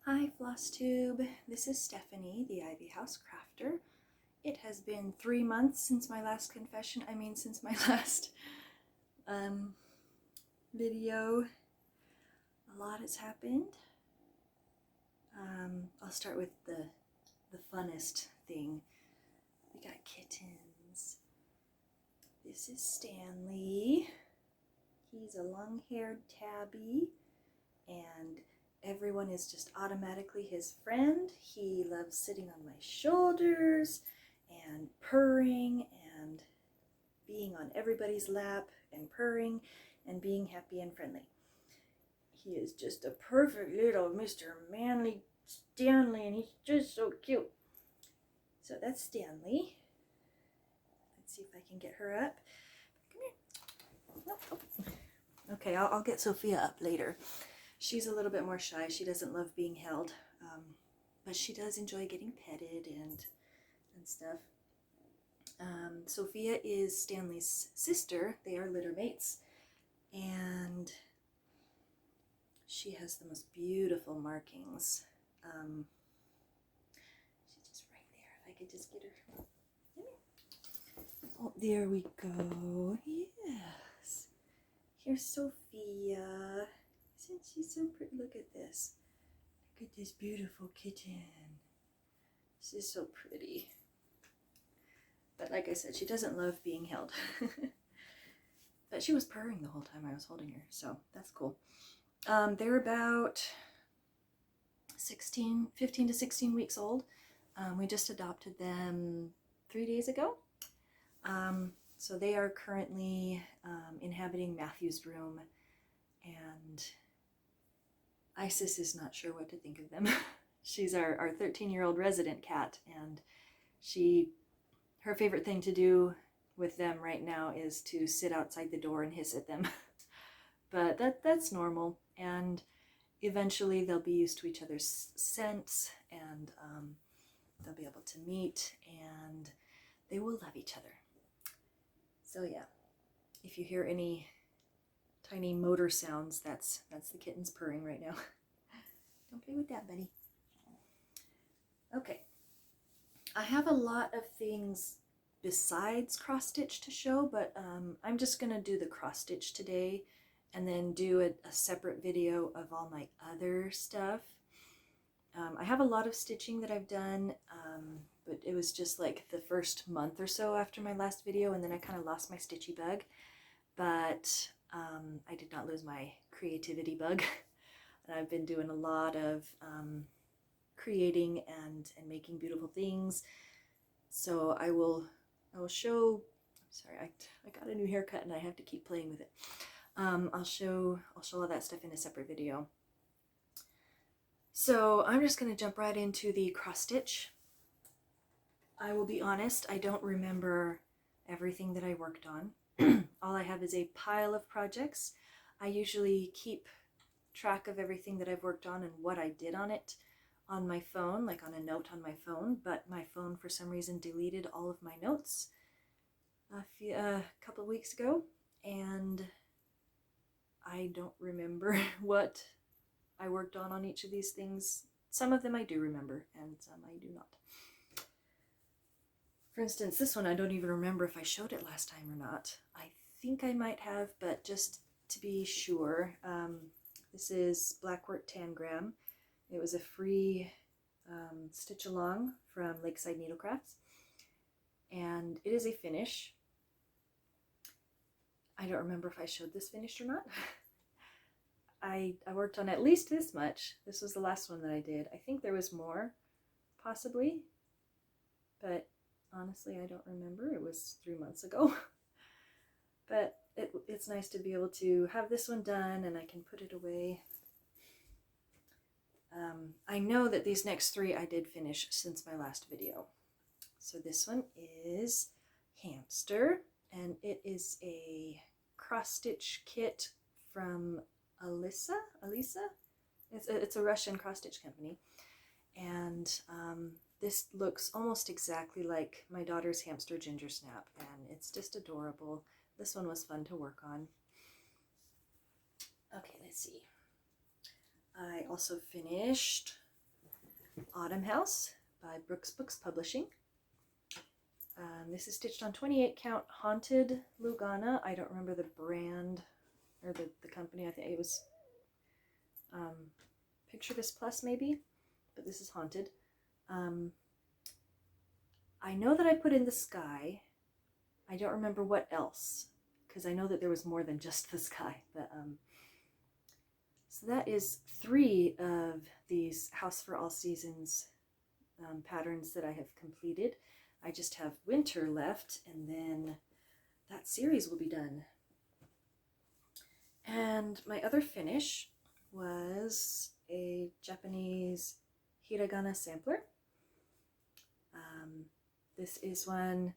Hi Flosstube, this is Stephanie, the Ivy House Crafter. It has been 3 months since my last confession, since my last video. A lot has happened. I'll start with the funnest thing. We got kittens. This is Stanley. He's a long-haired tabby, and everyone is just automatically his friend. He loves sitting on my shoulders and purring and being on everybody's lap and purring and being happy and friendly. He is just a perfect little Mr. Manly Stanley, and he's just so cute. So that's Stanley. Let's see if I can get her up. Come here. Okay, I'll get Sophia up later. She's a little bit more shy. She doesn't love being held, but she does enjoy getting petted and stuff. Sophia is Stanley's sister. They are litter mates, and she has the most beautiful markings. She's just right there. If I could just get her. Oh, there we go. Yes. Here's Sophia. Isn't she so pretty? Look at this. Look at this beautiful kitten. She's so pretty. But like I said, she doesn't love being held. But she was purring the whole time I was holding her, so that's cool. They're about 15 to 16 weeks old. We just adopted them 3 days ago. So they are currently inhabiting Matthew's room, and Isis is not sure what to think of them. She's our 13-year-old resident cat, and her favorite thing to do with them right now is to sit outside the door and hiss at them. But that's normal, and eventually they'll be used to each other's scents, and they'll be able to meet, and they will love each other. So yeah, if you hear any tiny motor sounds, that's the kittens purring right now. Don't play with that, buddy. Okay, I have a lot of things besides cross stitch to show, but I'm just gonna do the cross stitch today and then do a separate video of all my other stuff. I have a lot of stitching that I've done, but it was just like the first month or so after my last video, and then I kind of lost my stitchy bug. But I did not lose my creativity bug. And I've been doing a lot of creating and making beautiful things. So I will show. Sorry, I got a new haircut and I have to keep playing with it. I'll show all that stuff in a separate video. So I'm just going to jump right into the cross stitch. I will be honest, I don't remember everything that I worked on. All I have is a pile of projects. I usually keep track of everything that I've worked on and what I did on it on my phone, like on a note on my phone, but my phone for some reason deleted all of my notes a couple of weeks ago, and I don't remember what I worked on each of these things. Some of them I do remember, and some I do not. For instance, this one I don't even remember if I showed it last time or not. I think I might have, but just to be sure, this is Blackwork Tangram. It was a free stitch along from Lakeside Needlecrafts, and it is a finish. I don't remember if I showed this finished or not. I worked on at least this much. This was the last one that I did. I think there was more, possibly, but honestly, I don't remember. It was 3 months ago. But it's nice to be able to have this one done, and I can put it away. I know that these next 3 I did finish since my last video. So this one is Hamster, and it is a cross-stitch kit from Elisa? It's a Russian cross-stitch company, and this looks almost exactly like my daughter's hamster Ginger Snap, and it's just adorable. This one was fun to work on. Okay, let's see. I also finished Autumn House by Brooks Books Publishing. This is stitched on 28 count Haunted Lugana. I don't remember the brand or the company. I think it was Picture This Plus maybe, but this is Haunted. I know that I put in the sky. I don't remember what else, because I know that there was more than just the sky. But so that is 3 of these House for All Seasons patterns that I have completed. I just have winter left, and then that series will be done. And my other finish was a Japanese hiragana sampler. This is one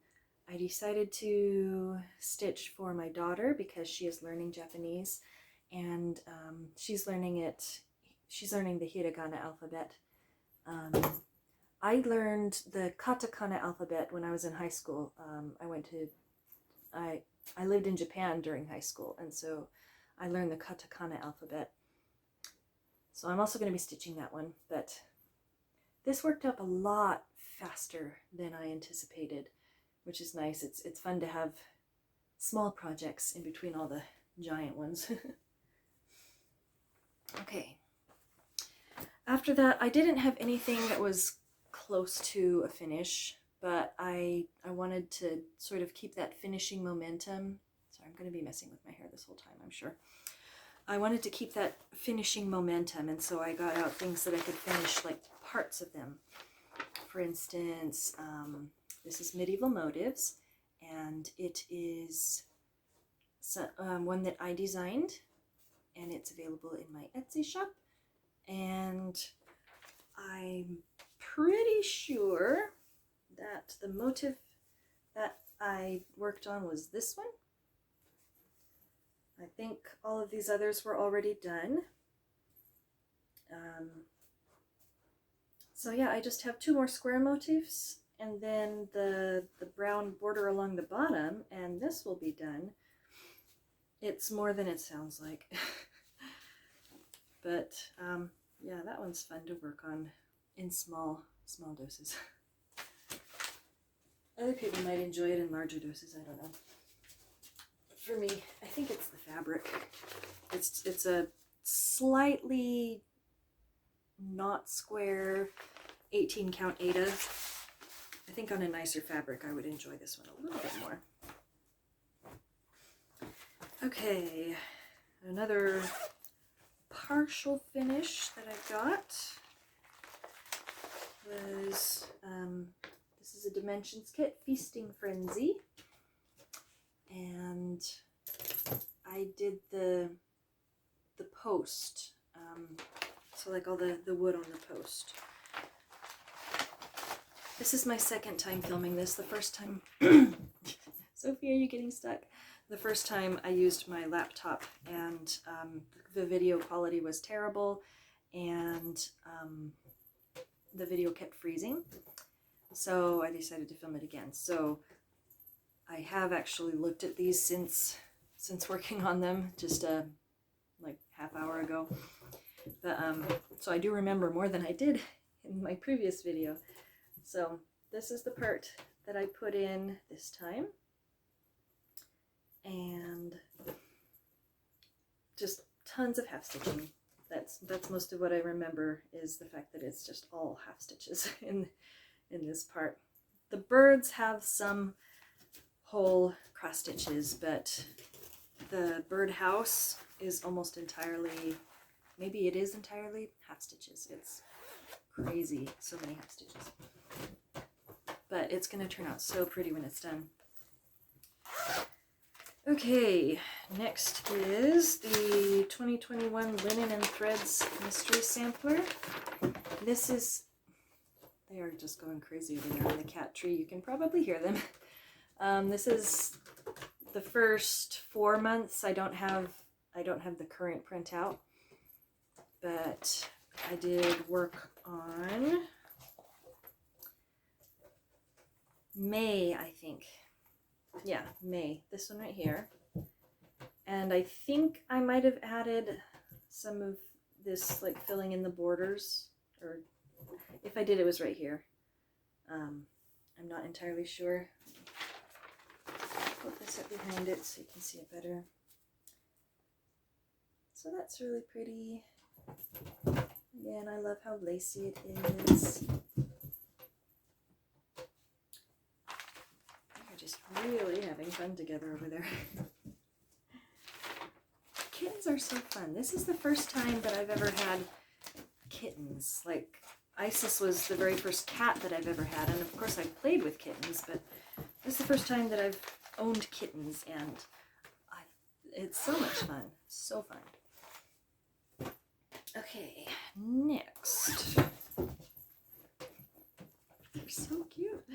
I decided to stitch for my daughter because she is learning Japanese, and she's learning the hiragana alphabet. I learned the katakana alphabet when I was in high school. I lived in Japan during high school, and so I learned the katakana alphabet. So I'm also going to be stitching that one, but this worked up a lot faster than I anticipated, which is nice. It's fun to have small projects in between all the giant ones. Okay. After that, I didn't have anything that was close to a finish, but I wanted to sort of keep that finishing momentum. Sorry, I'm going to be messing with my hair this whole time, I'm sure. I wanted to keep that finishing momentum, and so I got out things that I could finish, like parts of them. For instance, this is Medieval Motives, and it is one that I designed, and it's available in my Etsy shop. And I'm pretty sure that the motif that I worked on was this one. I think all of these others were already done. So yeah, I just have 2 more square motifs, and then the brown border along the bottom, and this will be done. It's more than it sounds like. But yeah, that one's fun to work on in small doses. Other people might enjoy it in larger doses, I don't know. For me, I think it's the fabric. It's a slightly not square 18 count Aida. I think on a nicer fabric I would enjoy this one a little bit more. Okay, another partial finish that I got was this is a Dimensions kit, Feasting Frenzy, and I did the post, so like all the wood on the post. This is my second time filming this. The first time Sophie, are you getting stuck? The first time I used my laptop, and the video quality was terrible, and the video kept freezing, so I decided to film it again. So I have actually looked at these since working on them, just like half hour ago. But so I do remember more than I did in my previous video. So this is the part that I put in this time, and just tons of half stitching. That's most of what I remember, is the fact that it's just all half stitches in this part. The birds have some whole cross stitches, but the birdhouse is almost entirely, maybe it is entirely half stitches. It's crazy, so many half stitches. But it's going to turn out so pretty when it's done. Okay, next is the 2021 Linen and Threads Mystery Sampler. This is, they are just going crazy over there in the cat tree. You can probably hear them. This is the first 4 months. I don't have the current printout, but I did work on May, I think. Yeah, May. This one right here. And I think I might have added some of this, like filling in the borders, or If I did, it was right here. I'm not entirely sure. Put this up behind it so you can see it better. So that's really pretty. Again, I love how lacy it is. They're just really having fun together over there. Kittens are so fun. This is the first time that I've ever had kittens. Like, Isis was the very first cat that I've ever had, and of course I've played with kittens, but this is the first time that I've owned kittens, and it's so much fun. So fun. Okay, next. They're so cute.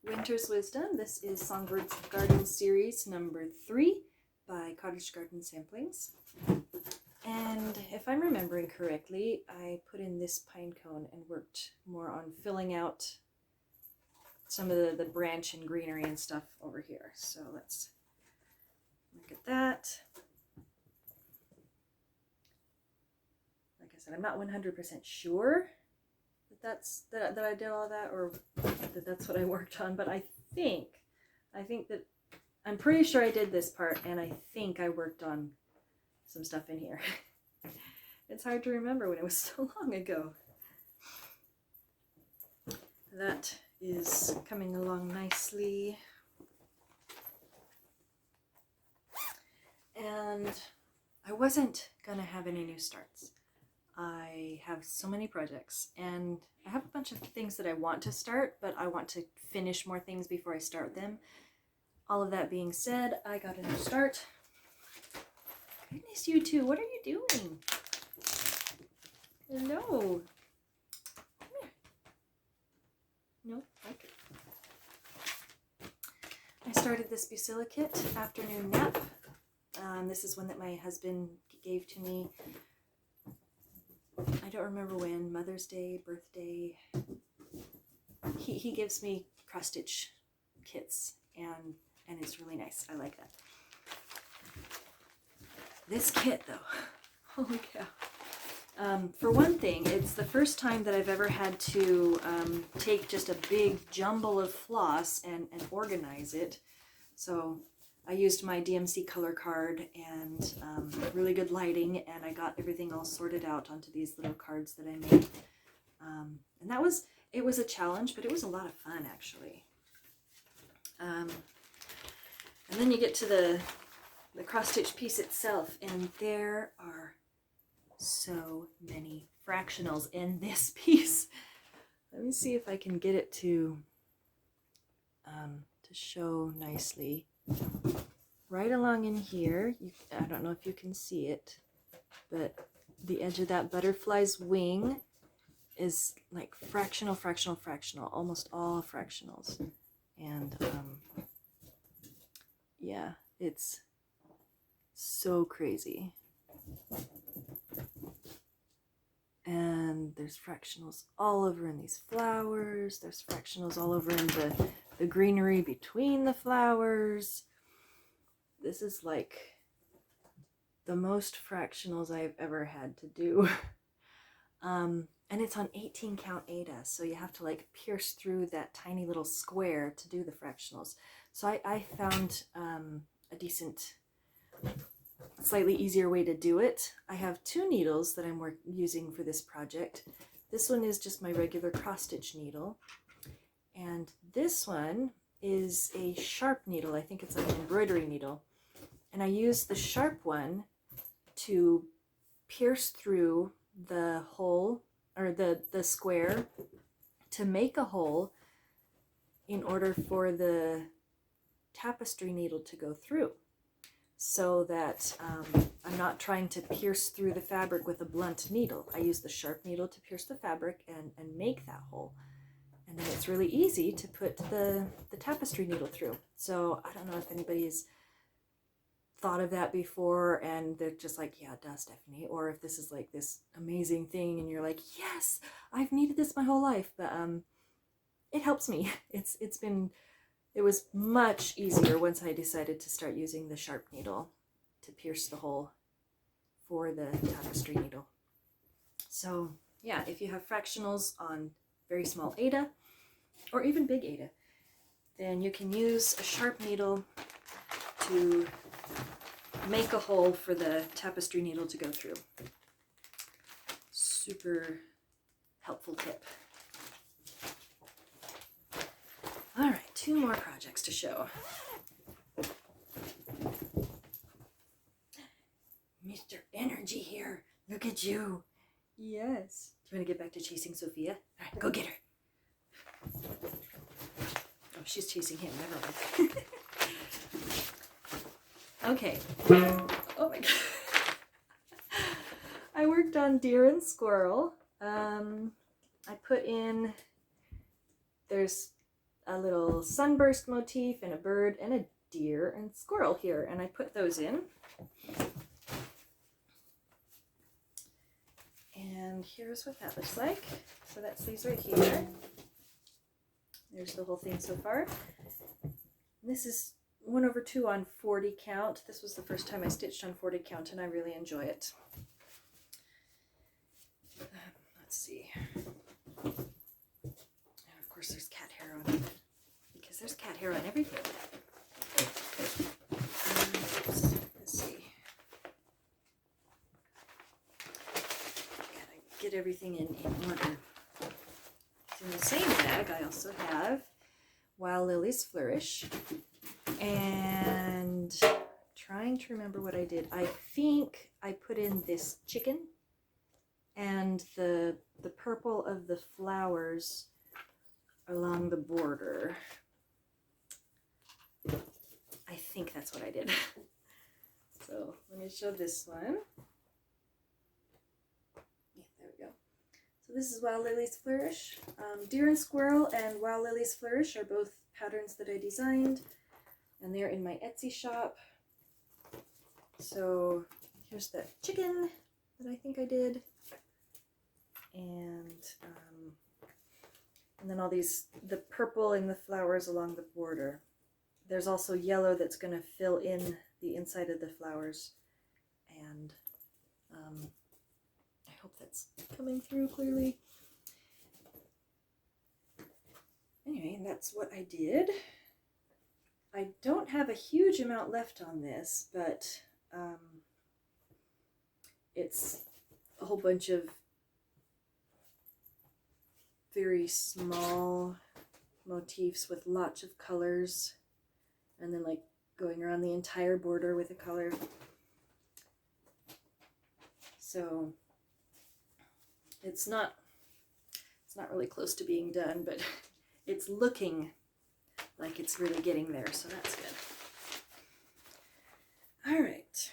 Winter's Wisdom. This is Songbird's Garden Series number 3 by Cottage Garden Samplings. And if I'm remembering correctly, I put in this pine cone and worked more on filling out some of the branch and greenery and stuff over here. So let's look at that. Like I said, I'm not 100% sure that I did all that, or that that's what I worked on, but I think that I'm pretty sure I did this part, and I think I worked on some stuff in here. It's hard to remember when it was so long ago. That is coming along nicely. And I wasn't gonna have any new starts. I have so many projects, and I have a bunch of things that I want to start, but I want to finish more things before I start them. All of that being said, I got a new start. Goodness, you two, what are you doing? Hello. Come here. No, okay. I started this Basilicate afternoon nap. This is one that my husband gave to me. I don't remember when, Mother's Day, birthday. He gives me cross-stitch kits, and it's really nice. I like that. This kit, though, holy cow. For one thing, it's the first time that I've ever had to take just a big jumble of floss and organize it. So I used my DMC color card and really good lighting, and I got everything all sorted out onto these little cards that I made. And it was a challenge, but it was a lot of fun, actually. And then you get to the cross-stitch piece itself, and there are so many fractionals in this piece. Let me see if I can get it to show nicely. Right along in here, I don't know if you can see it, but the edge of that butterfly's wing is like fractional, almost all fractionals. And yeah, it's so crazy. And there's fractionals all over in these flowers. There's fractionals all over in the greenery between the flowers. This is like the most fractionals I've ever had to do. And it's on 18 count Ada, so you have to like pierce through that tiny little square to do the fractionals. So I found a decent, slightly easier way to do it. I have 2 needles that I'm using for this project. This one is just my regular cross-stitch needle, and this one is a sharp needle. I think it's like an embroidery needle. And I use the sharp one to pierce through the hole, or the square, to make a hole in order for the tapestry needle to go through, so that I'm not trying to pierce through the fabric with a blunt needle. I use the sharp needle to pierce the fabric and make that hole. And then it's really easy to put the tapestry needle through. So I don't know if anybody's thought of that before and they're just like, yeah, duh, Stephanie. Or if this is like this amazing thing and you're like, yes, I've needed this my whole life. But it helps me. It was much easier once I decided to start using the sharp needle to pierce the hole for the tapestry needle. So yeah, if you have fractionals on very small Eta, or even big Eta, then you can use a sharp needle to make a hole for the tapestry needle to go through. Super helpful tip. All right, 2 more projects to show. Mr. Energy here, look at you. Yes. Do you want to get back to chasing Sophia? All right, go get her. Oh, she's chasing him, never mind. Okay. Oh my god. I worked on deer and squirrel. I put in, there's a little sunburst motif and a bird and a deer and squirrel here, and I put those in. And here's what that looks like. So that's these right here. There's the whole thing so far. This is 1/2 on 40 count. This was the first time I stitched on 40 count, and I really enjoy it. Let's see. And of course there's cat hair on it, because there's cat hair on everything. Let's see. Gotta get everything in order. So in the same bag I also have Wild Lilies Flourish, and trying to remember what I did. I think I put in this chicken and the purple of the flowers along the border. I think that's what I did. So let me show this one. Yeah, there we go. So this is Wild Lilies Flourish. Deer and Squirrel and Wild Lilies Flourish are both patterns that I designed, and they're in my Etsy shop. So here's the chicken that I think I did, and then all these, the purple and the flowers along the border. There's also yellow that's going to fill in the inside of the flowers, and I hope that's coming through clearly. Anyway, and that's what I did. I don't have a huge amount left on this, but it's a whole bunch of very small motifs with lots of colors, and then like going around the entire border with a color. So it's not really close to being done, but it's looking like it's really getting there, so that's good. All right,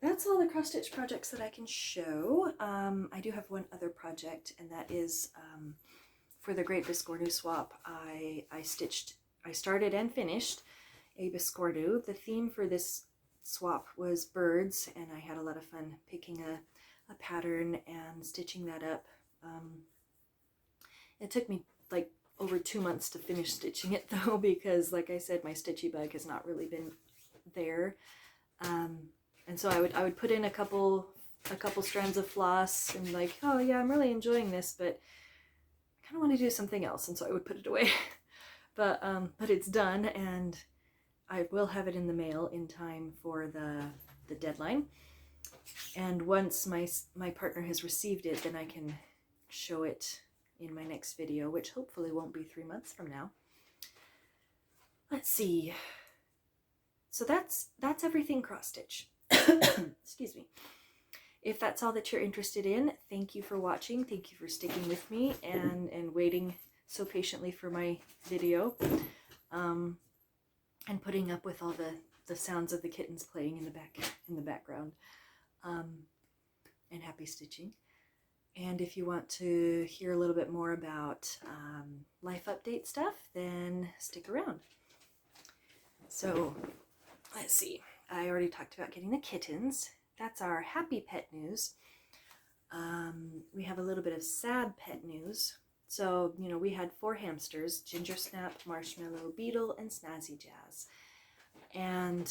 that's all the cross stitch projects that I can show. I do have one other project, and that is for the Great Biscornu Swap. I started and finished a Biscornu. The theme for this swap was birds, and I had a lot of fun picking a pattern and stitching that up. It took me like over 2 months to finish stitching it though, because like I said, my stitchy bug has not really been there. And so I would put in a couple strands of floss and like, oh yeah, I'm really enjoying this, but I kind of want to do something else, and so I would put it away. But it's done, and I will have it in the mail in time for the deadline. And once my partner has received it, then I can show it in my next video, which hopefully won't be 3 months from now. Let's see. So that's everything cross stitch. Excuse me. If that's all that you're interested in, thank you for watching. Thank you for sticking with me and waiting so patiently for my video, and putting up with all the sounds of the kittens playing in the background, and happy stitching. And if you want to hear a little bit more about life update stuff, then stick around. So let's see. I already talked about getting the kittens. That's our happy pet news. We have a little bit of sad pet news. So, you know, we had 4 hamsters: Ginger Snap, Marshmallow, Beetle, and Snazzy Jazz. And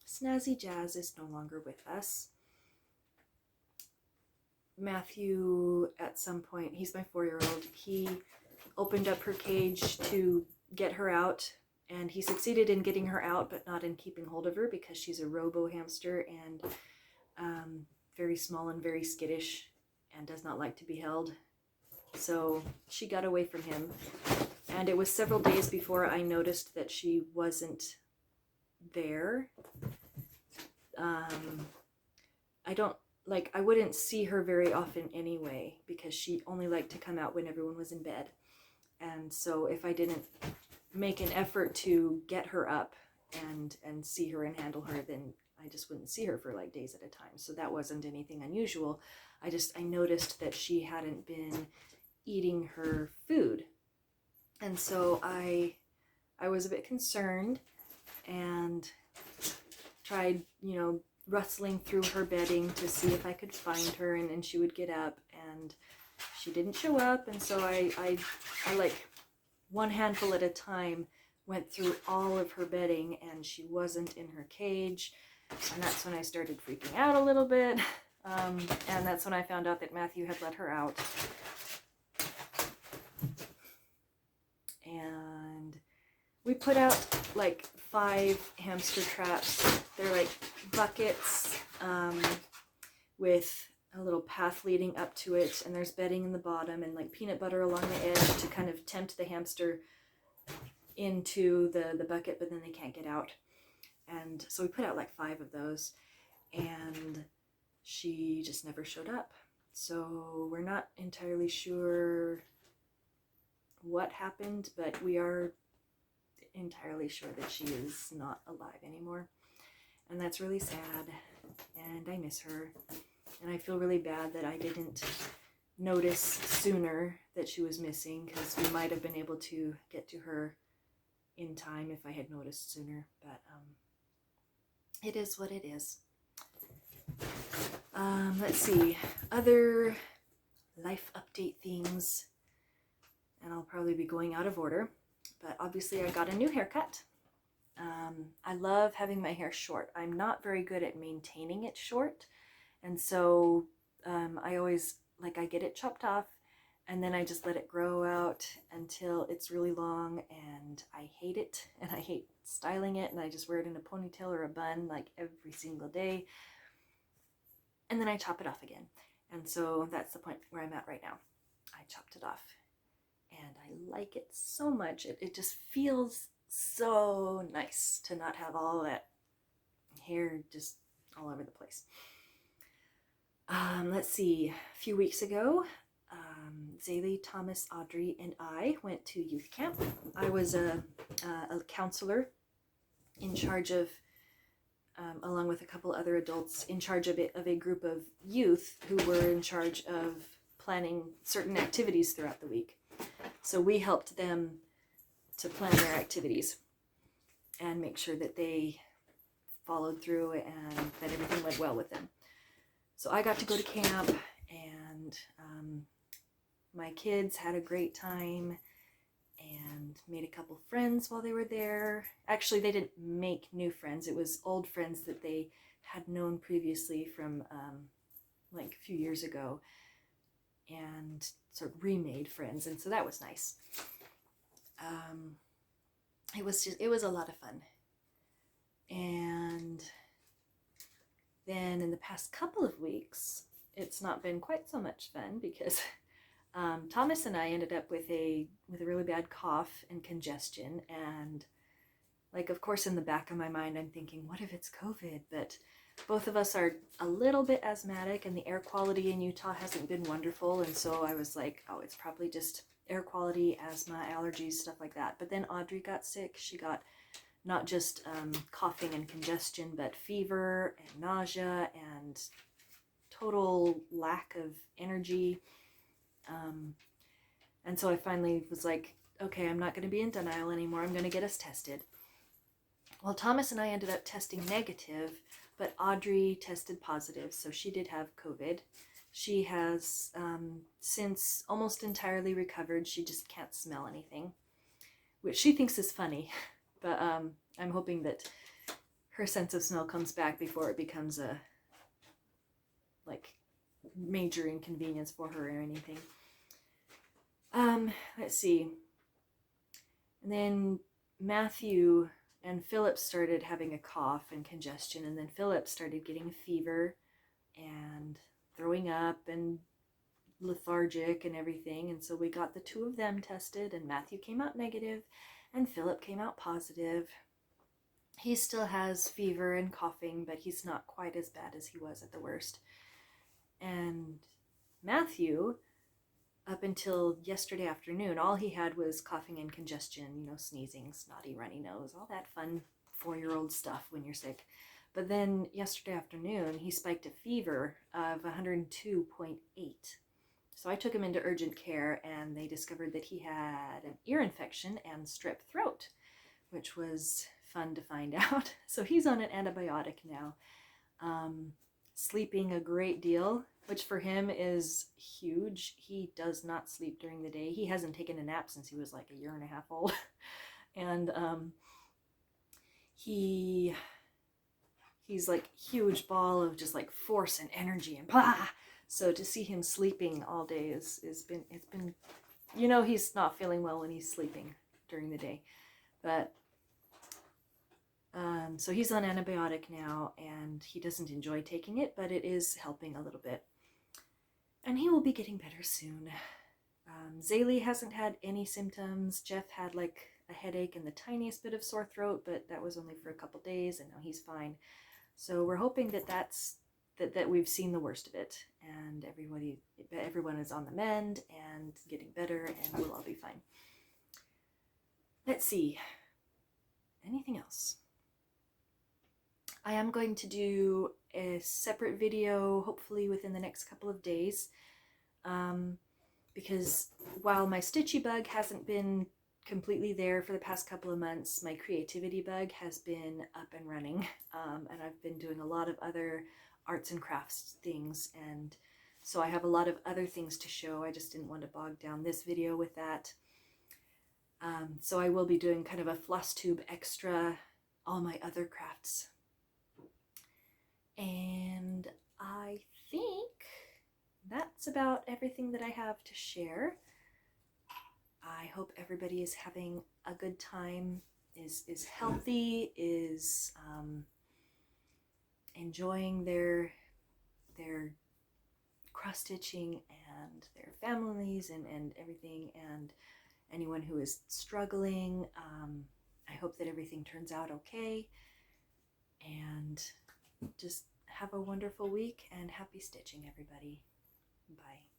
Snazzy Jazz is no longer with us. Matthew, at some point, he's my 4-year-old, he opened up her cage to get her out, and he succeeded in getting her out, but not in keeping hold of her because she's a robo hamster and very small and very skittish and does not like to be held. So she got away from him, and it was several days before I noticed that she wasn't there. I wouldn't see her very often anyway because she only liked to come out when everyone was in bed. And so if I didn't make an effort to get her up and see her and handle her, then I just wouldn't see her for like days at a time. So that wasn't anything unusual. I noticed that she hadn't been eating her food. And so I was a bit concerned and tried, rustling through her bedding to see if I could find her, and she would get up, and she didn't show up. And so I like one handful at a time went through all of her bedding, and she wasn't in her cage. And that's when I started freaking out a little bit. And that's when I found out that Matthew had let her out. And we put out like 5 hamster traps. They're like buckets with a little path leading up to it, and there's bedding in the bottom and like peanut butter along the edge to kind of tempt the hamster into the bucket, but then they can't get out. And so we put out like 5 of those, and she just never showed up. So we're not entirely sure what happened, but we are entirely sure that she is not alive anymore. And that's really sad, and I miss her. And I feel really bad that I didn't notice sooner that she was missing, because we might have been able to get to her in time if I had noticed sooner. But it is what it is. Let's see, other life update things, and I'll probably be going out of order, but obviously I got a new haircut. I love having my hair short. I'm not very good at maintaining it short, and so I always, I get it chopped off, and then I just let it grow out until it's really long, and I hate it, and I hate styling it, and I just wear it in a ponytail or a bun like every single day, and then I chop it off again. And so that's the point where I'm at right now. I chopped it off, and I like it so much. It just feels so nice to not have all that hair just all over the place. Let's see, a few weeks ago, Zaylee, Thomas, Audrey, and I went to youth camp. I was a counselor in charge of, along with a couple other adults, in charge of a group of youth who were in charge of planning certain activities throughout the week. So we helped them to plan their activities and make sure that they followed through and that everything went well with them. So I got to go to camp, and my kids had a great time and made a couple friends while they were there. Actually, they didn't make new friends. It was old friends that they had known previously from a few years ago, and sort of remade friends, and so that was nice. It was a lot of fun. And then in the past couple of weeks, it's not been quite so much fun because Thomas and I ended up with a really bad cough and congestion, and of course in the back of my mind I'm thinking, what if it's COVID? But both of us are a little bit asthmatic, and the air quality in Utah hasn't been wonderful, and so I was like, oh, it's probably just air quality, asthma, allergies, stuff like that. But then Audrey got sick. She got not just coughing and congestion, but fever and nausea and total lack of energy. And so I finally was like, okay, I'm not going to be in denial anymore. I'm going to get us tested. Well, Thomas and I ended up testing negative, but Audrey tested positive, so she did have COVID. She has since almost entirely recovered. She just can't smell anything, which she thinks is funny. But I'm hoping that her sense of smell comes back before it becomes major inconvenience for her or anything. Let's see. And then Matthew and Philip started having a cough and congestion, and then Philip started getting a fever and throwing up and lethargic and everything. And so we got the two of them tested, and Matthew came out negative and Philip came out positive. He still has fever and coughing, but he's not quite as bad as he was at the worst. And Matthew, up until yesterday afternoon, all he had was coughing and congestion, you know, sneezing, snotty, runny nose, all that fun 4-year-old stuff when you're sick. But then yesterday afternoon, he spiked a fever of 102.8. So I took him into urgent care, and they discovered that he had an ear infection and strep throat, which was fun to find out. So he's on an antibiotic now, sleeping a great deal, which for him is huge. He does not sleep during the day. He hasn't taken a nap since he was like 1.5 years old. And he's like huge ball of just like force and energy and blah. So to see him sleeping all day it's been, you know, he's not feeling well when he's sleeping during the day. But so he's on antibiotic now, and he doesn't enjoy taking it, but it is helping a little bit. And he will be getting better soon. Zaylee hasn't had any symptoms. Jeff had like a headache and the tiniest bit of sore throat, but that was only for a couple days, and now he's fine. So we're hoping that that we've seen the worst of it, and everyone is on the mend and getting better, and we'll all be fine. Let's see. Anything else? I am going to do a separate video, hopefully within the next couple of days, because while my stitchy bug hasn't been completely there for the past couple of months, my creativity bug has been up and running, and I've been doing a lot of other arts and crafts things, and so I have a lot of other things to show. I just didn't want to bog down this video with that. So I will be doing kind of a Flosstube extra, all my other crafts. And I think that's about everything that I have to share. I hope everybody is having a good time, is healthy, is enjoying their cross stitching and their families and everything, and anyone who is struggling, I hope that everything turns out okay, and just have a wonderful week, and happy stitching, everybody. Bye.